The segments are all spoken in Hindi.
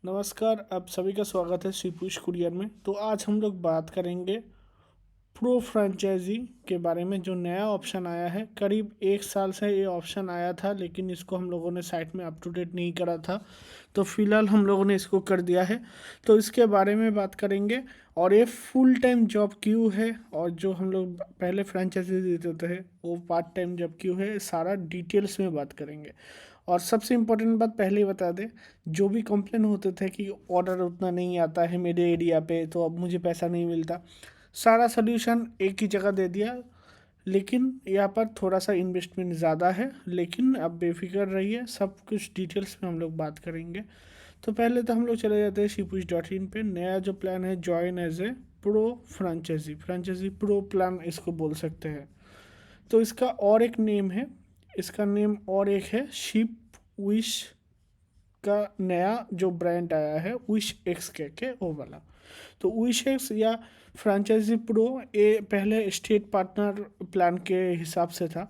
नमस्कार, आप सभी का स्वागत है शिवपुष कुरियर में। तो आज हम लोग बात करेंगे प्रो फ्रेंचाइजी के बारे में, जो नया ऑप्शन आया है। करीब 1 साल से ये ऑप्शन आया था, लेकिन इसको हम लोगों ने साइट में अप टू डेट नहीं करा था। तो फिलहाल हम लोगों ने इसको कर दिया है, तो इसके बारे में बात करेंगे। और ये फुल टाइम जॉब क्यों है, और जो हम लोग पहले फ्रेंचाइजी देते थे वो पार्ट टाइम जॉब क्यों है, सारा डिटेल्स में बात करेंगे। और सबसे इम्पोर्टेंट बात पहले ही बता दें, जो भी कंप्लेन होते थे कि ऑर्डर उतना नहीं आता है मेरे एरिया पे, तो अब मुझे पैसा नहीं मिलता, सारा सोल्यूशन एक ही जगह दे दिया। लेकिन यहाँ पर थोड़ा सा इन्वेस्टमेंट ज़्यादा है, लेकिन अब बेफिक्र रहिए, सब कुछ डिटेल्स में हम लोग बात करेंगे। तो पहले तो हम लोग चले जाते हैं shipush.in पे। नया जो प्लान है, join as a pro franchisee, franchisee pro plan इसको बोल सकते हैं। तो इसका और एक नेम है, इसका नेम और एक है शिप विश का नया जो ब्रांड आया है, विश एक्स के वो वाला। तो विश एक्स या फ्रेंचाइजी प्रो, ये पहले स्टेट पार्टनर प्लान के हिसाब से था।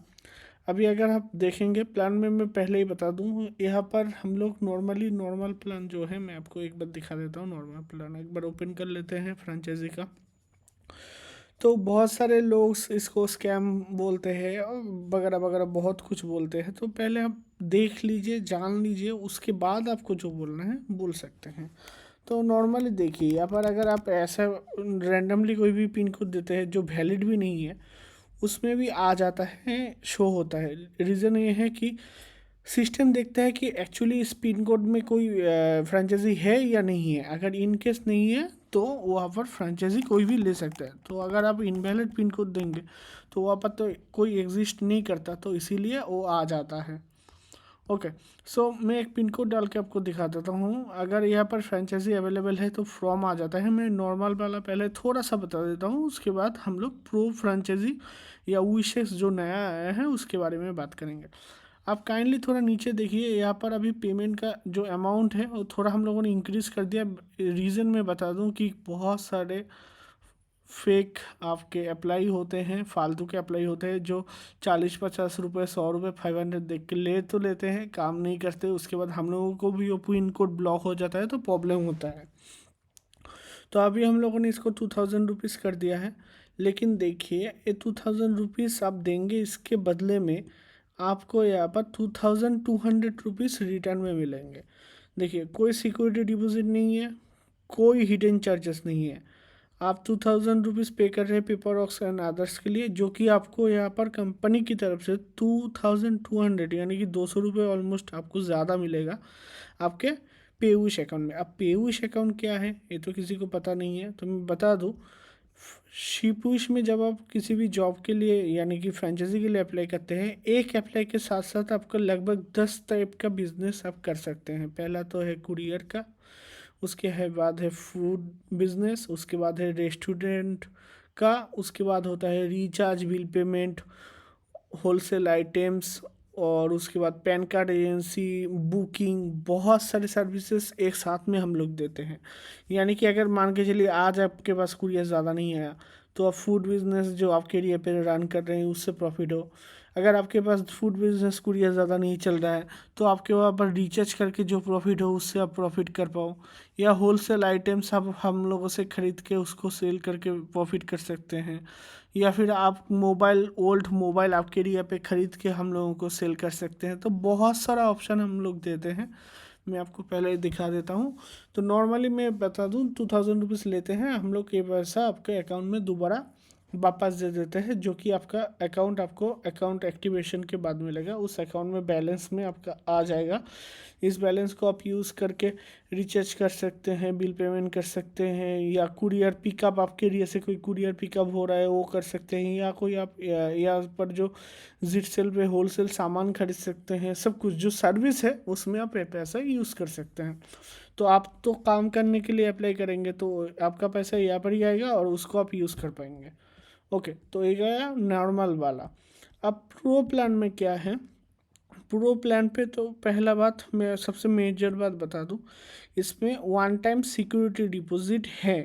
अभी अगर आप देखेंगे प्लान में, मैं पहले ही बता दूं, यहाँ पर हम लोग नॉर्मल प्लान जो है, मैं आपको एक बार दिखा देता हूँ। नॉर्मल प्लान एक बार ओपन कर लेते हैं फ्रेंचाइजी का। तो बहुत सारे लोग इसको स्कैम बोलते हैं और वगैरह वगैरह बहुत कुछ बोलते हैं। तो पहले आप देख लीजिए, जान लीजिए, उसके बाद आपको जो बोलना है बोल सकते हैं। तो नॉर्मली देखिए, यहाँ पर अगर आप ऐसा रैंडमली कोई भी पिन कोड देते हैं जो वैलिड भी नहीं है, उसमें भी आ जाता है, शो होता है। रीज़न ये है कि सिस्टम देखता है कि एक्चुअली इस पिन कोड में कोई फ्रेंचाइजी है या नहीं है। अगर इन केस नहीं है तो वहाँ पर फ्रेंचाइजी कोई भी ले सकता है। तो अगर आप इनवैलिड पिन कोड देंगे तो वहाँ पर तो कोई एग्जिस्ट नहीं करता, तो इसीलिए वो आ जाता है। ओके, सो मैं एक पिन कोड डाल के आपको दिखा देता हूँ। अगर यहाँ पर फ्रेंचाइजी अवेलेबल है तो फ्रॉम आ जाता है। मैं नॉर्मल वाला पहले थोड़ा सा बता देता हूँ, उसके बाद हम लोग प्रो फ्रेंचाइजी या विशेष जो नया आया है उसके बारे में बात करेंगे। आप काइंडली थोड़ा नीचे देखिए, यहाँ पर अभी पेमेंट का जो अमाउंट है वो थोड़ा हम लोगों ने इंक्रीज़ कर दिया। रीज़न मैं बता दूँ कि बहुत सारे फेक आपके अप्लाई होते हैं, फालतू के अप्लाई होते हैं, जो 40-50 रुपये, 100 रुपये, 500 देख के ले तो लेते हैं, काम नहीं करते। उसके बाद हम लोगों को भी वो पिन कोड ब्लॉक हो जाता है, तो प्रॉब्लम होता है। तो अभी हम लोगों ने इसको 2000 रुपीज़ कर दिया है। लेकिन देखिए, ये 2000 रुपीज़ आप देंगे, इसके बदले में आपको यहाँ पर 2200 रुपीज़ रिटर्न में मिलेंगे। देखिए, कोई सिक्योरिटी डिपॉजिट नहीं है, कोई हिडन चार्जेस नहीं है। आप 2000 रुपीज़ पे कर रहे हैं पेपर वर्क्स एंड अदर्स के लिए, जो कि आपको यहाँ पर कंपनी की तरफ से 2200 यानी कि 200 रुपये ऑलमोस्ट आपको ज़्यादा मिलेगा आपके पेविश अकाउंट में। अब पेविश अकाउंट क्या है ये तो किसी को पता नहीं है, तो मैं बता दूँ। शिपुश में जब आप किसी भी जॉब के लिए यानी कि फ्रेंचाइजी के लिए अप्लाई करते हैं, एक अप्लाई के साथ साथ आपका लगभग 10 टाइप का बिजनेस आप कर सकते हैं। पहला तो है कुरियर का, उसके है बाद है फूड बिजनेस, उसके बाद है रेस्टोरेंट का, उसके बाद होता है recharge, bill payment, wholesale items, और उसके बाद पैन कार्ड एजेंसी, बुकिंग, बहुत सारे सर्विसेज एक साथ में हम लोग देते हैं। यानी कि अगर मान के चलिए आज आपके पास कुरियर ज़्यादा नहीं आया, तो आप फूड बिजनेस जो आपके एरिया पे रन कर रहे हैं उससे प्रॉफिट हो। अगर आपके पास फूड बिजनेस कुरियर ज़्यादा नहीं चल रहा है, तो आपके वहाँ पर रिचार्ज करके जो प्रॉफिट हो उससे आप प्रॉफिट कर पाओ। या होलसेल आइटम्स आप हम लोगों से ख़रीद के उसको सेल करके प्रॉफिट कर सकते हैं। या फिर आप मोबाइल, ओल्ड मोबाइल आपके एरिया पे ख़रीद के हम लोगों को सेल कर सकते हैं। तो बहुत सारा ऑप्शन हम लोग देते हैं, मैं आपको पहले दिखा देता हूँ। तो नॉर्मली मैं बता दूँ, 2000 रुपीज़ लेते हैं हम लोग, ये पैसा आपके अकाउंट में दोबारा वापस दे देते हैं, जो कि आपका अकाउंट आपको अकाउंट एक्टिवेशन के बाद मिलेगा। उस अकाउंट में बैलेंस में आपका आ जाएगा। इस बैलेंस को आप यूज़ करके रिचार्ज कर सकते हैं, बिल पेमेंट कर सकते हैं, या कुरियर पिकअप, आपके एरिया से कोई कुरियर पिकअप हो रहा है वो कर सकते हैं, या कोई आप या पर जो जिट पे होलसेल सामान खरीद सकते हैं। सब कुछ जो सर्विस है उसमें आप ये पैसा यूज़ कर सकते हैं। तो आप तो काम करने के लिए अप्लाई करेंगे तो आपका पैसा यहाँ पर ही आएगा और उसको आप यूज़ कर पाएंगे। ओके, तो ये गया नॉर्मल वाला। अब प्रो प्लान में क्या है। प्रो प्लान पे तो पहला बात, मैं सबसे मेजर बात बता दूं, इसमें वन टाइम सिक्योरिटी डिपॉजिट है।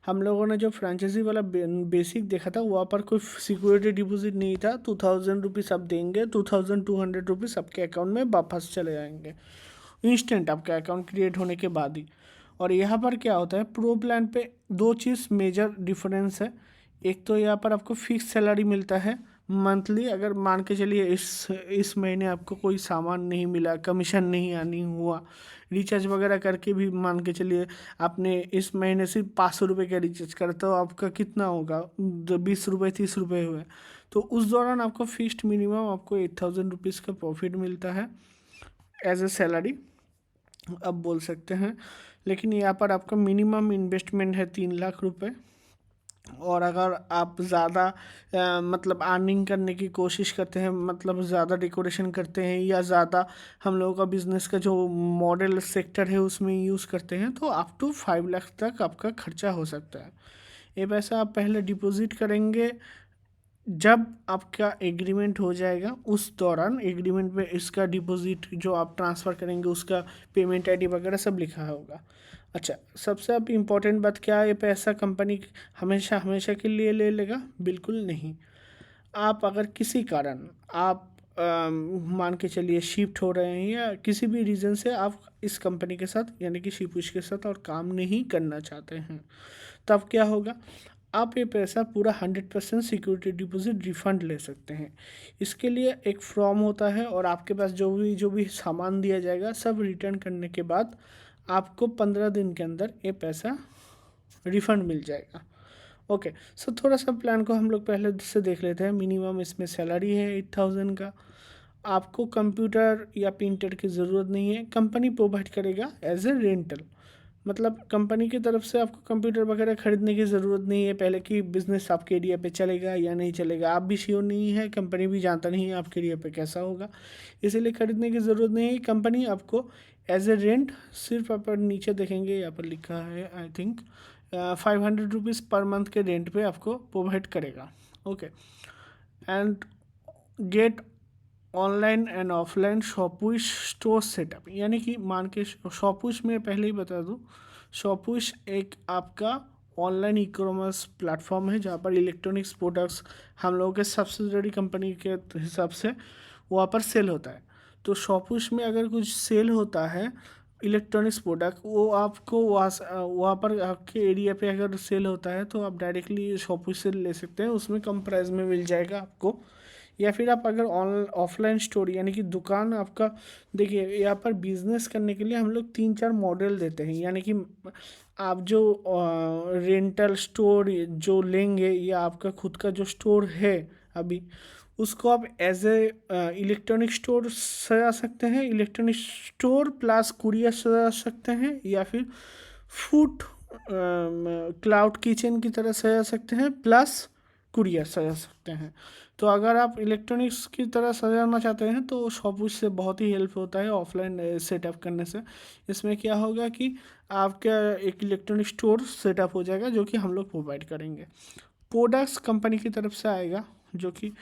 हम लोगों ने जो फ्रेंचाइजी वाला बेसिक देखा था, वहाँ पर कोई सिक्योरिटी डिपॉजिट नहीं था। 2000 रुपीज़ आप देंगे, 2200 रुपीज़ आपके अकाउंट में वापस चले जाएंगे। इंस्टेंट आपका अकाउंट क्रिएट होने के बाद ही। और यहाँ पर क्या होता है, प्रो प्लान पे दो चीज़ मेजर डिफरेंस है। एक तो यहाँ पर आपको फिक्स सैलरी मिलता है मंथली, अगर मान के चलिए इस महीने आपको कोई सामान नहीं मिला, कमीशन नहीं आनी हुआ, रिचार्ज वगैरह करके भी मान के चलिए आपने इस महीने सिर्फ 500 रुपये का रिचार्ज करा तो आपका कितना होगा, 20 रुपये 30 रुपये हुए, तो उस दौरान आपको फिक्स्ड मिनिमम आपको 8000 रुपीज़ का प्रॉफिट मिलता है एज ए सैलरी अब बोल सकते हैं। लेकिन यहाँ पर आपका मिनिमम इन्वेस्टमेंट है 3 लाख रुपए। और अगर आप ज़्यादा मतलब अर्निंग करने की कोशिश करते हैं, मतलब ज़्यादा डेकोरेशन करते हैं या ज़्यादा हम लोगों का बिज़नेस का जो मॉडल सेक्टर है उसमें यूज़ करते हैं, तो अप टू 5 लाख तक आपका खर्चा हो सकता है। ये पैसा आप पहले डिपॉजिट करेंगे, जब आपका एग्रीमेंट हो जाएगा उस दौरान एग्रीमेंट में इसका डिपॉजिट जो आप ट्रांसफ़र करेंगे उसका पेमेंट आईडी वगैरह सब लिखा होगा। अच्छा, सबसे अब इम्पोर्टेंट बात क्या है, ये पैसा कंपनी हमेशा हमेशा के लिए ले लेगा? बिल्कुल नहीं। आप अगर किसी कारण आप मान के चलिए शिफ्ट हो रहे हैं या किसी भी रीज़न से आप इस कंपनी के साथ यानी कि शिपुष के साथ और काम नहीं करना चाहते हैं, तब क्या होगा, आप ये पैसा पूरा 100% सिक्योरिटी डिपॉजिट रिफ़ंड ले सकते हैं। इसके लिए एक फॉर्म होता है और आपके पास जो भी सामान दिया जाएगा सब रिटर्न करने के बाद आपको 15 दिन के अंदर ये पैसा रिफ़ंड मिल जाएगा। ओके, सो थोड़ा सा प्लान को हम लोग पहले से देख लेते हैं। मिनिमम इसमें सैलरी है 8000 का। आपको कंप्यूटर या प्रिंटर की ज़रूरत नहीं है, कंपनी प्रोवाइड करेगा एज ए रेंटल। मतलब कंपनी की तरफ से आपको कंप्यूटर वगैरह खरीदने की ज़रूरत नहीं है पहले कि बिज़नेस आपके एरिया पे चलेगा या नहीं चलेगा, आप भी श्योर नहीं है, कंपनी भी जानता नहीं है आपके एरिया पे कैसा होगा, इसीलिए ख़रीदने की ज़रूरत नहीं है। कंपनी आपको एज ए रेंट सिर्फ आप नीचे देखेंगे यहाँ पर लिखा है I think 500 rupees per month के रेंट पे आपको प्रोवाइड करेगा। Okay, and get online and offline Shopush store setup, यानी कि मान के शॉपुश में पहले ही बता दूँ, शॉपुश एक आपका ऑनलाइन ई कॉमर्स प्लेटफॉर्म है जहाँ पर इलेक्ट्रॉनिक्स प्रोडक्ट्स हम लोगों के सब्सिडरी कंपनी के हिसाब से वहाँ पर सेल होता है। तो शॉपुश में अगर कुछ सेल होता है इलेक्ट्रॉनिक्स प्रोडक्ट, वो आपको वहाँ पर आपके एरिया पे अगर सेल होता है तो आप डायरेक्टली शॉपुश से ले सकते हैं, उसमें कम प्राइस में मिल जाएगा आपको। या फिर आप अगर ऑफलाइन स्टोर यानी कि दुकान आपका, देखिए यहाँ पर बिजनेस करने के लिए हम लोग 3-4 मॉडल देते हैं, यानी कि आप जो रेंटल स्टोर जो लेंगे या आपका खुद का जो स्टोर है अभी, उसको आप एज ए इलेक्ट्रॉनिक स्टोर सजा सकते हैं, इलेक्ट्रॉनिक स्टोर प्लस कुरियर सजा सकते हैं, या फिर फूड क्लाउड किचन की तरह सजा सकते हैं प्लस कुरियर सजा सकते हैं। तो अगर आप इलेक्ट्रॉनिक्स की तरह सजाना चाहते हैं तो शॉपुश से बहुत ही हेल्प होता है ऑफलाइन सेटअप करने से। इसमें क्या होगा कि आपका एक इलेक्ट्रॉनिक स्टोर सेटअप हो जाएगा जो कि हम लोग प्रोवाइड करेंगे। प्रोडक्ट्स कंपनी की तरफ से आएगा जो कि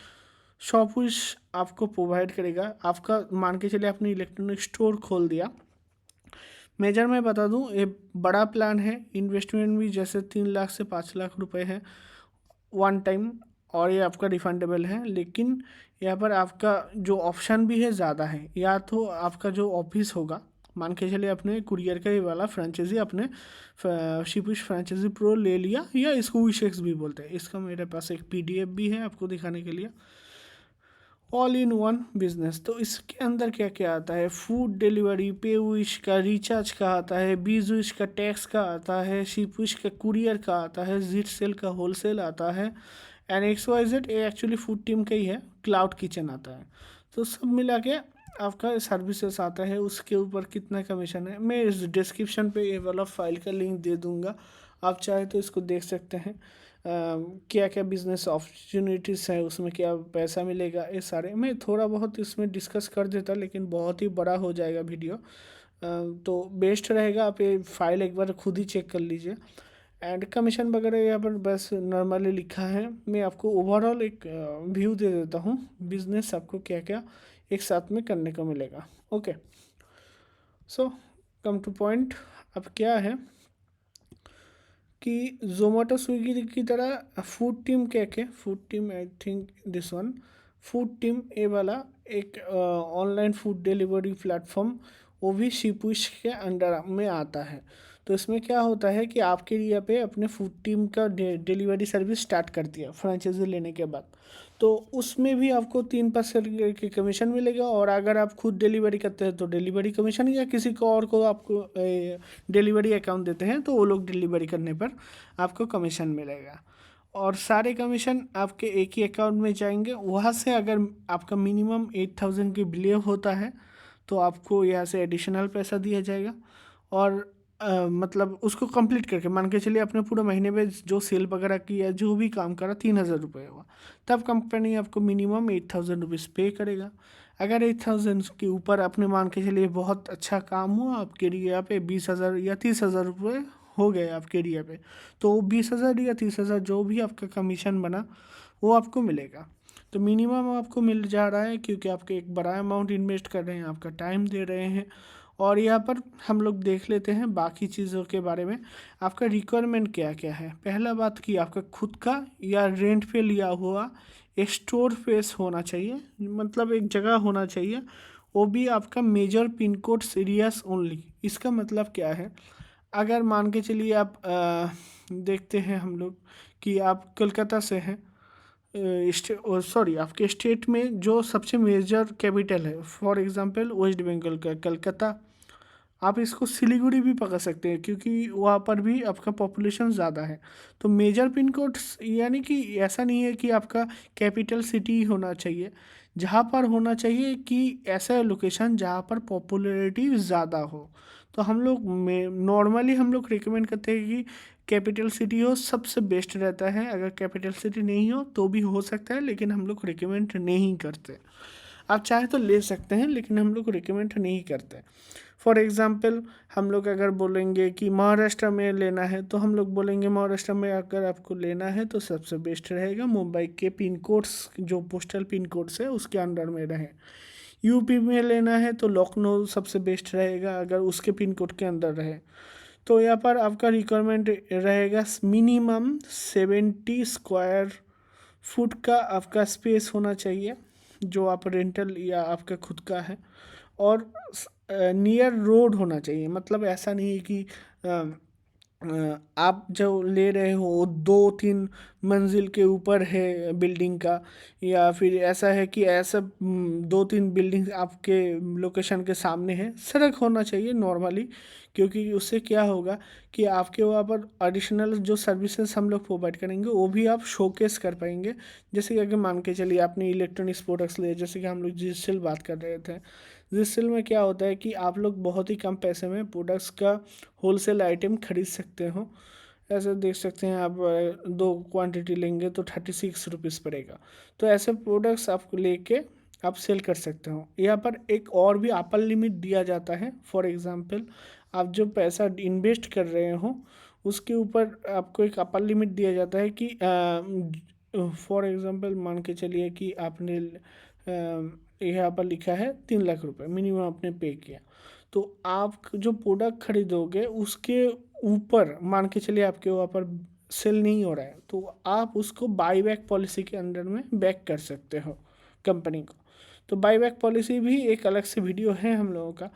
शॉपुश आपको प्रोवाइड करेगा। आपका मान के चलिए आपने इलेक्ट्रॉनिक स्टोर खोल दिया, मेजर मैं बता दूं ये बड़ा प्लान है, इन्वेस्टमेंट भी जैसे 3 लाख से 5 लाख रुपए है वन टाइम, और ये आपका रिफंडेबल है। लेकिन यहाँ पर आपका जो ऑप्शन भी है ज़्यादा है, या तो आपका जो ऑफिस होगा, मान के चलिए अपने कुरियर का ये वाला फ्रेंचाइजी अपने शिपुश फ्रेंचाइजी प्रो ले लिया, या इसको विशेक्स भी बोलते हैं, इसका मेरे पास एक PDF भी है आपको दिखाने के लिए, ऑल इन वन बिजनेस। तो इसके अंदर क्या क्या आता है, फूड डिलीवरी, पे विश का, रिचार्ज का आता है, बीज विश का, टैक्स का आता है, शिप विश का कुरियर का आता है, जीट सेल का होलसेल आता है, एंड XYZ ये एक्चुअली फूड टीम का ही है, क्लाउड किचन आता है। तो सब मिला के आपका सर्विसेज आता है, उसके ऊपर कितना कमीशन है मैं इस डिस्क्रिप्शन पे ये वाला फाइल का लिंक दे दूँगा, आप चाहे तो इसको देख सकते हैं। क्या क्या बिजनेस अपॉर्चुनिटीज़ है उसमें, क्या पैसा मिलेगा, ये सारे मैं थोड़ा बहुत इसमें डिस्कस कर देता, लेकिन बहुत ही बड़ा हो जाएगा वीडियो। तो बेस्ट रहेगा आप ये फाइल एक बार खुद ही चेक कर लीजिए। एंड कमीशन वगैरह यहाँ पर बस नॉर्मली लिखा है, मैं आपको ओवरऑल एक व्यू दे देता हूँ बिजनेस आपको क्या क्या एक साथ में करने को मिलेगा। ओके, सो कम टू पॉइंट। अब क्या है कि जोमेटो स्विगी की तरह फूड टीम क्या क्या, food team I think this one, food team ए वाला एक ऑनलाइन फूड डिलीवरी प्लेटफॉर्म, वो भी शिपुश के अंडर में आता है। तो इसमें क्या होता है कि आपके एरिया पे अपने फूड टीम का डिलीवरी सर्विस स्टार्ट कर दिया फ्रेंचाइजी लेने के बाद, तो उसमें भी आपको 3% की कमीशन मिलेगा। और अगर आप खुद डिलीवरी करते हैं तो डिलीवरी कमीशन, या किसी को और को आपको डिलीवरी अकाउंट देते हैं तो वो लोग डिलीवरी करने पर आपको कमीशन मिलेगा। और सारे कमीशन आपके एक ही अकाउंट में जाएंगे। वहाँ से अगर आपका मिनिमम 8,000 की बिलियन होता है तो आपको यहाँ से एडिशनल पैसा दिया जाएगा। और मतलब उसको कंप्लीट करके मान के चलिए आपने पूरे महीने में जो सेल वगैरह किया, जो भी काम करा, 3,000 रुपये हुआ, तब कंपनी आपको मिनिमम 8,000 रुपीज़ पे करेगा। अगर 8,000 के ऊपर आपने मान के चलिए बहुत अच्छा काम हुआ आपके एरिया पे, 20,000 या 30,000 रुपये हो गए आपके एरिया पे, तो 20,000 या 30,000 जो भी आपका कमीशन बना वो आपको मिलेगा। तो मिनिमम आपको मिल जा रहा है क्योंकि आपके एक बड़ा अमाउंट इन्वेस्ट कर रहे हैं, आपका टाइम दे रहे हैं। और यहाँ पर हम लोग देख लेते हैं बाकी चीज़ों के बारे में। आपका रिक्वायरमेंट क्या क्या है। पहला बात कि आपका खुद का या रेंट पे लिया हुआ एक स्टोर स्पेस होना चाहिए, मतलब एक जगह होना चाहिए, वो भी आपका major pin code areas only. इसका मतलब क्या है, अगर मान के चलिए आप देखते हैं हम लोग कि आप कोलकाता से हैं, सॉरी आपके स्टेट में जो सबसे मेजर कैपिटल है, फॉर एग्जांपल वेस्ट बंगाल का कलकत्ता, आप इसको सिलीगुड़ी भी पकड़ सकते हैं क्योंकि वहाँ पर भी आपका पॉपुलेशन ज़्यादा है। तो मेजर पिन कोड यानी कि ऐसा नहीं है कि आपका कैपिटल सिटी ही होना चाहिए, जहाँ पर होना चाहिए कि ऐसा लोकेशन जहाँ पर पॉपुलैरिटी ज़्यादा हो। तो हम लोग नॉर्मली हम लोग रिकमेंड करते हैं कि कैपिटल सिटी हो, सबसे बेस्ट रहता है। अगर कैपिटल सिटी नहीं हो तो भी हो सकता है, लेकिन हम लोग रिकमेंड नहीं करते। आप चाहे तो ले सकते हैं लेकिन हम लोग रिकमेंड नहीं करते। फॉर एग्ज़ाम्पल हम लोग अगर बोलेंगे कि महाराष्ट्र में लेना है तो हम लोग बोलेंगे महाराष्ट्र में अगर आपको लेना है तो सबसे बेस्ट रहेगा मुंबई के पिन कोड्स, जो पोस्टल पिन कोड्स है उसके अंडर में रहे। यूपी में लेना है तो लखनऊ सबसे बेस्ट रहेगा अगर उसके पिन कोड के अंदर रहे। तो यहाँ पर आपका रिक्वायरमेंट रहेगा मिनिमम 70 स्क्वायर फुट का आपका स्पेस होना चाहिए, जो आप रेंटल या आपका खुद का है। और नियर रोड होना चाहिए, मतलब ऐसा नहीं है कि आप जो ले रहे हो 2-3 मंजिल के ऊपर है बिल्डिंग का, या फिर ऐसा है कि ऐसा 2-3 बिल्डिंग आपके लोकेशन के सामने है। सड़क होना चाहिए नॉर्मली, क्योंकि उससे क्या होगा कि आपके वहाँ पर एडिशनल जो सर्विसेज हम लोग प्रोवाइड करेंगे वो भी आप शोकेस कर पाएंगे। जैसे कि अगर मान के चलिए आपने इलेक्ट्रॉनिक्स प्रोडक्ट्स लिए, जैसे कि हम लोग डिजिटल बात कर रहे थे, डिजिटल में क्या होता है कि आप लोग बहुत ही कम पैसे में प्रोडक्ट्स का होलसेल आइटम खरीद सकते हो। ऐसे देख सकते हैं आप 2 क्वांटिटी लेंगे तो 36 रुपीज़ पड़ेगा। तो ऐसे प्रोडक्ट्स आप लेके आप सेल कर सकते हो। यहाँ पर एक और भी अपर लिमिट दिया जाता है। फॉर एग्ज़ाम्पल आप जो पैसा इन्वेस्ट कर रहे हो उसके ऊपर आपको एक अपर लिमिट दिया जाता है कि फॉर एग्ज़ाम्पल मान के चलिए कि आपने यहाँ पर लिखा है 3 लाख रुपए मिनिमम आपने पे किया, तो आप जो प्रोडक्ट खरीदोगे उसके ऊपर मान के चलिए आपके वहाँ पर सेल नहीं हो रहा है तो आप उसको बाई बैक पॉलिसी के अंडर में बैक कर सकते हो कंपनी को। तो बाई बैक पॉलिसी भी एक अलग से वीडियो है हम लोगों का।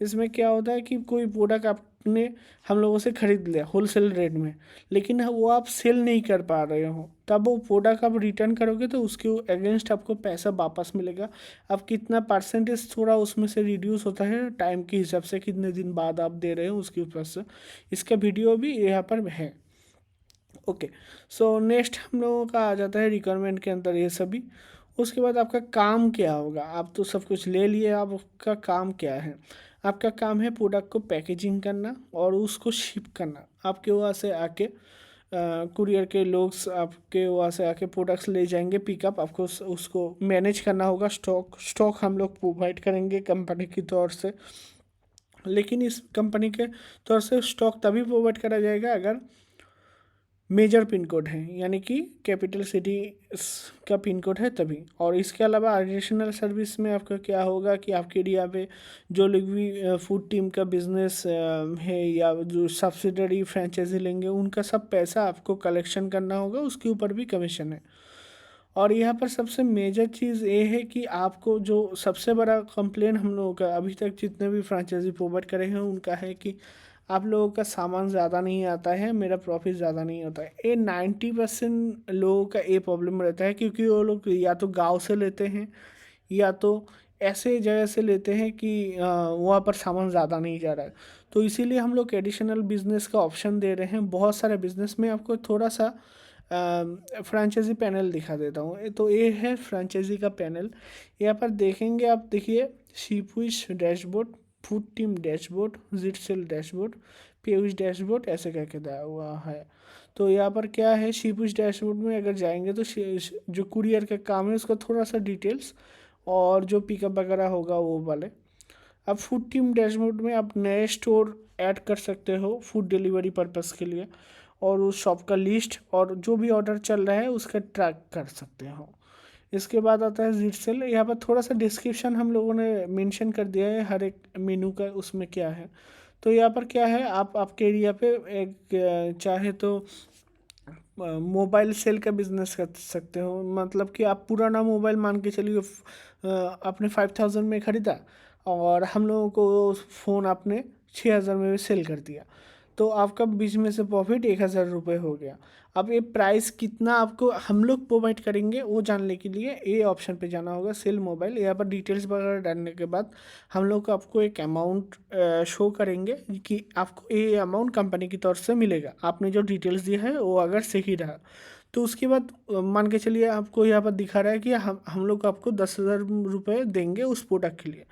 इसमें क्या होता है कि कोई प्रोडक्ट आपने हम लोगों से ख़रीद लिया होलसेल रेट में, लेकिन वो आप सेल नहीं कर पा रहे हो, तब वो प्रोडक्ट आप रिटर्न करोगे तो उसके अगेंस्ट आपको पैसा वापस मिलेगा। अब कितना परसेंटेज थोड़ा उसमें से रिड्यूस होता है टाइम के हिसाब से, कितने दिन बाद आप दे रहे हो उसके ऊपर से, इसका वीडियो भी यहाँ पर है। ओके, सो नेक्स्ट हम लोगों का आ जाता है रिक्वायरमेंट के अंदर ये सभी। उसके बाद आपका काम क्या होगा। आप तो सब कुछ ले लिए, आपका काम क्या है। आपका काम है प्रोडक्ट को पैकेजिंग करना और उसको शिप करना। आपके वहाँ से आके कुरियर के लोग आपके वहाँ से आके प्रोडक्ट्स ले जाएंगे पिकअप, आपको उसको मैनेज करना होगा। स्टॉक हम लोग प्रोवाइड करेंगे कंपनी की तौर से, लेकिन इस कंपनी के तौर से स्टॉक तभी प्रोवाइड करा जाएगा अगर मेजर पिन कोड है, यानी कि कैपिटल सिटी का पिन कोड है तभी। और इसके अलावा एडिशनल सर्विस में आपका क्या होगा कि आपके एरिया पे जो लोग भी फूड टीम का बिजनेस है या जो सब्सिडरी फ्रेंचाइजी लेंगे उनका सब पैसा आपको कलेक्शन करना होगा, उसके ऊपर भी कमीशन है। और यहाँ पर सबसे मेजर चीज़ ये है कि आपको जो सबसे बड़ा कंप्लेन हम लोगों का अभी तक जितने भी फ्रेंचाइजी प्रोवाइड करे हैं उनका है कि आप लोगों का सामान ज़्यादा नहीं आता है, मेरा प्रॉफिट ज़्यादा नहीं होता है। ये 90% लोगों का ये प्रॉब्लम रहता है, क्योंकि वो लोग या तो गांव से लेते हैं या तो ऐसे जगह से लेते हैं कि वहाँ पर सामान ज़्यादा नहीं जा रहा है। तो इसीलिए हम लोग एडिशनल बिजनेस का ऑप्शन दे रहे हैं। बहुत सारे बिजनेस में आपको थोड़ा सा फ्रेंचाइजी पैनल दिखा देता हूँ। तो ये है फ्रेंचाइजी का पैनल। यहाँ पर देखेंगे आप, देखिए Shipwish dashboard, food team dashboard, जिटसेल डैशबोर्ड, पेविश डैशबोर्ड, ऐसे करके दिया हुआ है। तो यहाँ पर क्या है, शिपविश डैशबोर्ड में अगर जाएंगे तो जो कुरियर का काम है उसका थोड़ा सा डिटेल्स और जो पिकअप वगैरह होगा वो वाले। अब फूड टीम डैशबोर्ड में आप नए स्टोर ऐड कर सकते हो फूड डिलीवरी पर्पज़ के लिए, और उस शॉप का लिस्ट और जो भी ऑर्डर चल रहा है उसका ट्रैक कर सकते हो। इसके बाद आता है जिटसेल। यहाँ पर थोड़ा सा डिस्क्रिप्शन हम लोगों ने मेंशन कर दिया है हर एक मेनू का, उसमें क्या है। तो यहाँ पर क्या है, आप आपके एरिया पे एक चाहे तो मोबाइल सेल का बिजनेस कर सकते हो। मतलब कि आप पुराना मोबाइल मान के चलिए, आपने 5000 में ख़रीदा और हम लोगों को फ़ोन आपने 6000 में सेल कर दिया, तो आपका बीच में से प्रॉफिट 1000 रुपये हो गया। अब ये प्राइस कितना आपको हम लोग प्रोवाइड करेंगे वो जानने के लिए ये ऑप्शन पे जाना होगा, सेल मोबाइल। यहाँ पर डिटेल्स वगैरह डालने के बाद हम लोग आपको एक अमाउंट शो करेंगे कि आपको ये अमाउंट कंपनी की तरफ से मिलेगा, आपने जो डिटेल्स दिया है वो अगर सही रहा। तो उसके बाद मान के चलिए आपको यहाँ पर दिखा रहा है कि हम लोग आपको 10,000 रुपये देंगे उस प्रोडक्ट के लिए।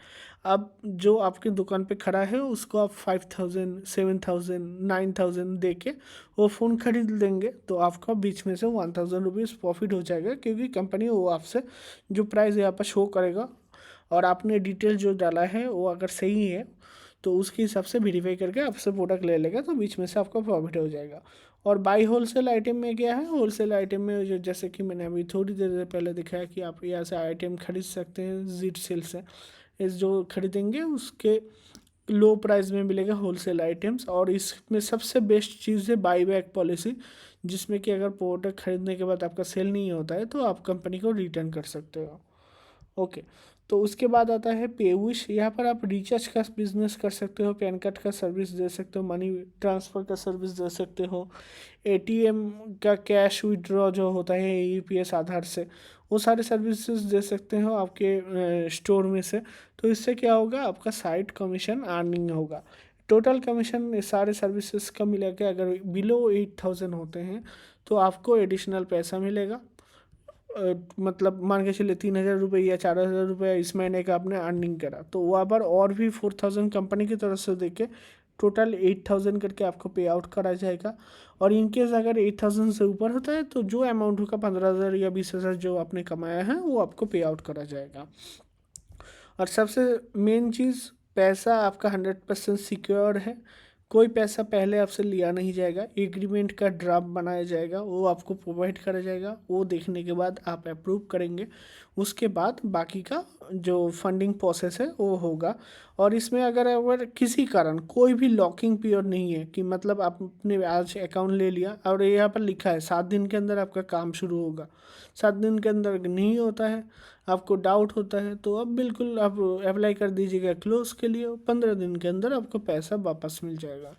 अब जो आपके दुकान पे खड़ा है उसको आप 5000, 7000, 9000 दे के वो फ़ोन खरीद लेंगे, तो आपका बीच में से 1000 रुपीज़ प्रॉफिट हो जाएगा, क्योंकि कंपनी वो आपसे जो प्राइस यहाँ पर शो करेगा और आपने डिटेल जो डाला है वो अगर सही है तो उसके हिसाब से वेरीफाई करके आपसे प्रोडक्ट ले लेगा, तो बीच में से आपका प्रॉफिट हो जाएगा। और बाई होलसेल आइटम में क्या है, होलसेल आइटम में जो जैसे कि मैंने अभी थोड़ी देर पहले दिखाया कि आप यहाँ से आइटम खरीद सकते हैं जीट सेल से। इस जो खरीदेंगे उसके लो प्राइस में मिलेगा होलसेल आइटम्स। और इसमें सबसे बेस्ट चीज़ है बाई बैक पॉलिसी, जिसमें कि अगर प्रोडक्ट खरीदने के बाद आपका सेल नहीं होता है तो आप कंपनी को रिटर्न कर सकते हो। ओके, तो उसके बाद आता है पेविश। यहाँ पर आप रिचार्ज का बिजनेस कर सकते हो, पैन कार्ड का सर्विस दे सकते हो, मनी ट्रांसफ़र का सर्विस दे सकते हो, एटीएम का कैश विड्रॉ जो होता है यूपीएस आधार से, वो सारे सर्विसेज दे सकते हो आपके स्टोर में से। तो इससे क्या होगा, आपका साइड कमीशन अर्निंग होगा। टोटल कमीशन सारे सर्विसेज का मिला के अगर बिलो 8000 होते हैं तो आपको एडिशनल पैसा मिलेगा। मतलब मान के चलिए 3000 रुपये या 4000 रुपये इस महीने का आपने अर्निंग करा, तो वहाँ पर और भी 4000 कंपनी की तरफ से देके टोटल 8000 करके आपको पे आउट करा जाएगा। और इनकेस अगर 8000 से ऊपर होता है तो जो अमाउंट होगा 15000 या 20000 जो आपने कमाया है वो आपको पे आउट करा जाएगा। और सबसे मेन चीज़, पैसा आपका 100% सिक्योर है। कोई पैसा पहले आपसे लिया नहीं जाएगा, एग्रीमेंट का ड्राफ्ट बनाया जाएगा, वो आपको प्रोवाइड करा जाएगा, वो देखने के बाद आप अप्रूव करेंगे, उसके बाद बाकी का जो फंडिंग प्रोसेस है वो होगा। और इसमें अगर किसी कारण कोई भी लॉकिंग पीरियड नहीं है कि मतलब आपने आज अकाउंट ले लिया और यहाँ पर लिखा है 7 दिन के अंदर आपका काम शुरू होगा, 7 दिन के अंदर नहीं होता है, आपको डाउट होता है, तो अब बिल्कुल आप अप्लाई कर दीजिएगा क्लोज के लिए, 15 दिन के अंदर आपको पैसा वापस मिल जाएगा।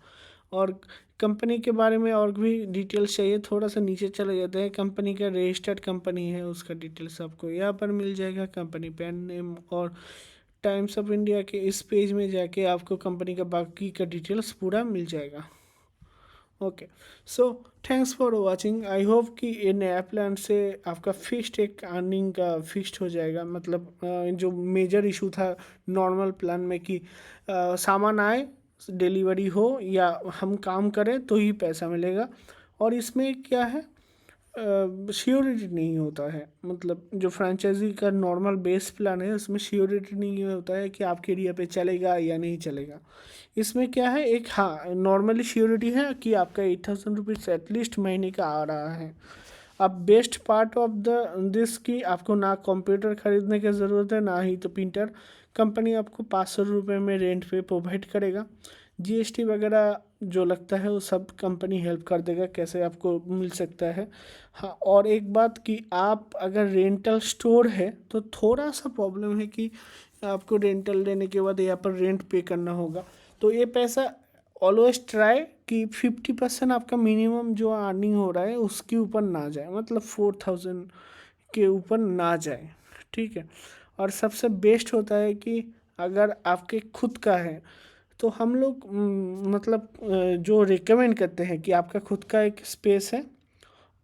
और कंपनी के बारे में और भी डिटेल्स चाहिए, थोड़ा सा नीचे चले जाते हैं। कंपनी का रजिस्टर्ड कंपनी है उसका डिटेल्स आपको यहाँ पर मिल जाएगा, कंपनी पैन नेम। और टाइम्स ऑफ इंडिया के इस पेज में जाके आपको कंपनी का बाकी का डिटेल्स पूरा मिल जाएगा। Okay, so thanks for watching. I hope कि ये नया प्लान से आपका फिक्स्ड एक अर्निंग का फिक्स्ड हो जाएगा। मतलब जो मेजर इशू था नॉर्मल प्लान में कि सामान आए, डिलीवरी हो या हम काम करें तो ही पैसा मिलेगा, और इसमें क्या है, श्योरिटी नहीं होता है। मतलब जो फ्रेंचाइजी का नॉर्मल बेस प्लान है उसमें श्योरिटी नहीं होता है कि आपके एरिया पे चलेगा या नहीं चलेगा। इसमें क्या है, एक हाँ नॉर्मली श्योरिटी है कि आपका 8000 रुपीज़ एटलीस्ट महीने का आ रहा है। अब बेस्ट पार्ट ऑफ दिस कि आपको ना कंप्यूटर खरीदने की ज़रूरत है, ना ही तो प्रिंटर। कंपनी आपको 500 रुपये में रेंट पे प्रोवाइड करेगा। जीएसटी वगैरह जो लगता है वो सब कंपनी हेल्प कर देगा, कैसे आपको मिल सकता है। हाँ, और एक बात कि आप अगर रेंटल स्टोर है तो थोड़ा सा प्रॉब्लम है कि आपको रेंटल लेने के बाद यहाँ पर रेंट पे करना होगा। तो ये पैसा ऑलवेज ट्राई कि 50% आपका मिनिमम जो अर्निंग हो रहा है उसके ऊपर ना जाए, मतलब 4000 के ऊपर ना जाए, ठीक है। और सबसे बेस्ट होता है कि अगर आपके खुद का है तो हम लोग मतलब जो रिकमेंड करते हैं कि आपका खुद का एक स्पेस है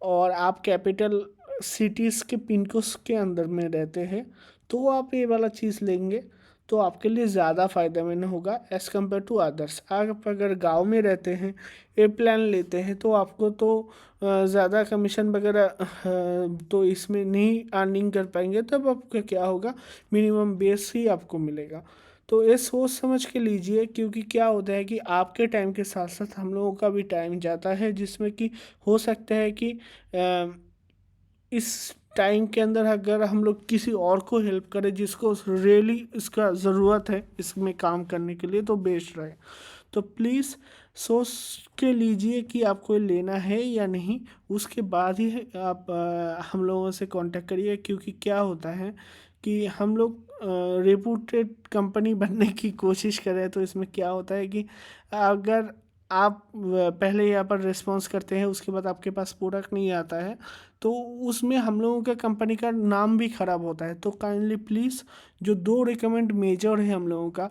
और आप कैपिटल सिटीज़ के पिनकोड्स के अंदर में रहते हैं, तो आप ये वाला चीज़ लेंगे तो आपके लिए ज़्यादा फ़ायदेमंद होगा एज़ कम्पेयर टू अदर्स। आप अगर गांव में रहते हैं, ए प्लान लेते हैं, तो आपको तो ज़्यादा कमीशन वगैरह तो इसमें नहीं अर्निंग कर पाएंगे, तब आपका क्या होगा, मिनिमम बेस ही आपको मिलेगा। तो ये सोच समझ के लीजिए, क्योंकि क्या होता है कि आपके टाइम के साथ साथ हम लोगों का भी टाइम जाता है, जिसमें कि हो सकता है कि इस टाइम के अंदर अगर हम लोग किसी और को हेल्प करें जिसको रियली इसका ज़रूरत है इसमें काम करने के लिए, तो बेस्ट रहे। तो प्लीज़ सोच के लीजिए कि आपको ये लेना है या नहीं, उसके बाद ही आप हम लोगों से कांटेक्ट करिए। क्योंकि क्या होता है कि हम लोग रेपुटेड कंपनी बनने की कोशिश करें, तो इसमें क्या होता है कि अगर आप पहले यहाँ पर रिस्पॉन्स करते हैं, उसके बाद आपके पास प्रोडक्ट नहीं आता है, तो उसमें हम लोगों का कंपनी का नाम भी ख़राब होता है। तो काइंडली प्लीज़, जो दो रिकमेंड मेजर है हम लोगों का,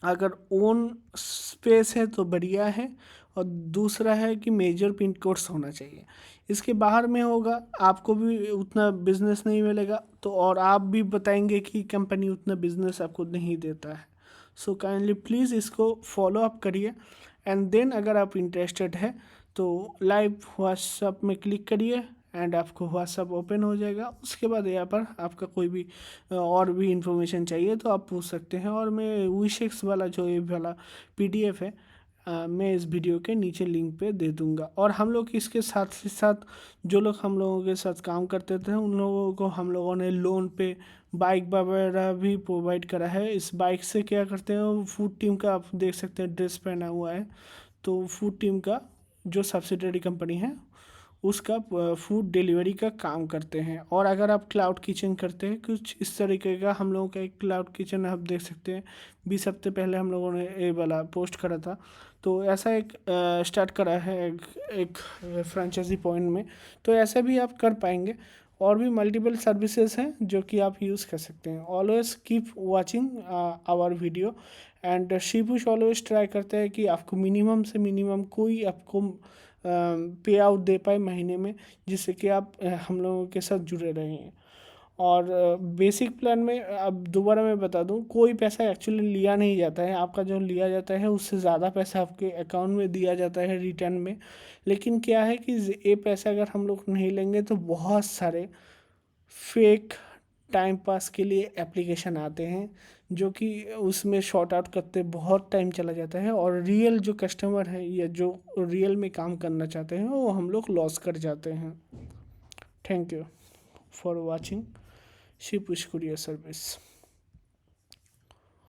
अगर ओन स्पेस है तो बढ़िया है, और दूसरा है कि मेजर पिन कोड्स होना चाहिए। इसके बाहर में होगा आपको भी उतना बिजनेस नहीं मिलेगा, तो और आप भी बताएंगे कि कंपनी उतना बिजनेस आपको नहीं देता है। सो काइंडली प्लीज़ इसको फॉलो अप करिए, एंड देन अगर आप इंटरेस्टेड है तो लाइव व्हाट्सअप में क्लिक करिए एंड आपको व्हाट्सअप ओपन हो जाएगा। उसके बाद यहाँ पर आपका कोई भी और भी इंफॉर्मेशन चाहिए तो आप पूछ सकते हैं, और मैं विशेक्स वाला जो ये वाला पीडीएफ है मैं इस वीडियो के नीचे लिंक पे दे दूंगा। और हम लोग इसके साथ ही साथ जो लोग हम लोगों के साथ काम करते थे उन लोगों को हम लोगों ने लोन पे बाइक वगैरह भी प्रोवाइड करा है। इस बाइक से क्या करते हैं, वो फूड टीम का आप देख सकते हैं ड्रेस पहना हुआ है, तो फूड टीम का जो सब्सिडरी कंपनी है उसका फूड डिलीवरी का काम करते हैं। और अगर आप क्लाउड किचन करते हैं कुछ इस तरीके का, हम लोगों का एक क्लाउड किचन आप देख सकते हैं 20 हफ्ते पहले हम लोगों ने ये वाला पोस्ट करा था। तो ऐसा एक स्टार्ट करा है एक फ्रेंचाइजी पॉइंट में, तो ऐसे भी आप कर पाएंगे। और भी मल्टीपल सर्विसेज हैं जो कि आप यूज़ कर सकते हैं। Always keep watching our video, and Shipush always try करते हैं कि आपको मिनिमम से मिनिमम कोई आपको पे आउट दे पाए महीने में, जिससे कि आप हम लोगों के साथ जुड़े रहें। और बेसिक प्लान में अब दोबारा मैं बता दूं, कोई पैसा एक्चुअली लिया नहीं जाता है, आपका जो लिया जाता है उससे ज़्यादा पैसा आपके अकाउंट में दिया जाता है रिटर्न में। लेकिन क्या है कि ये पैसा अगर हम लोग नहीं लेंगे तो बहुत सारे फेक टाइम पास के लिए एप्लीकेशन आते हैं, जो कि उसमें शॉर्ट आउट करते बहुत टाइम चला जाता है, और रियल जो कस्टमर है या जो रियल में काम करना चाहते हैं वो हम लोग लॉस कर जाते हैं। Thank you for watching Shipush courier service.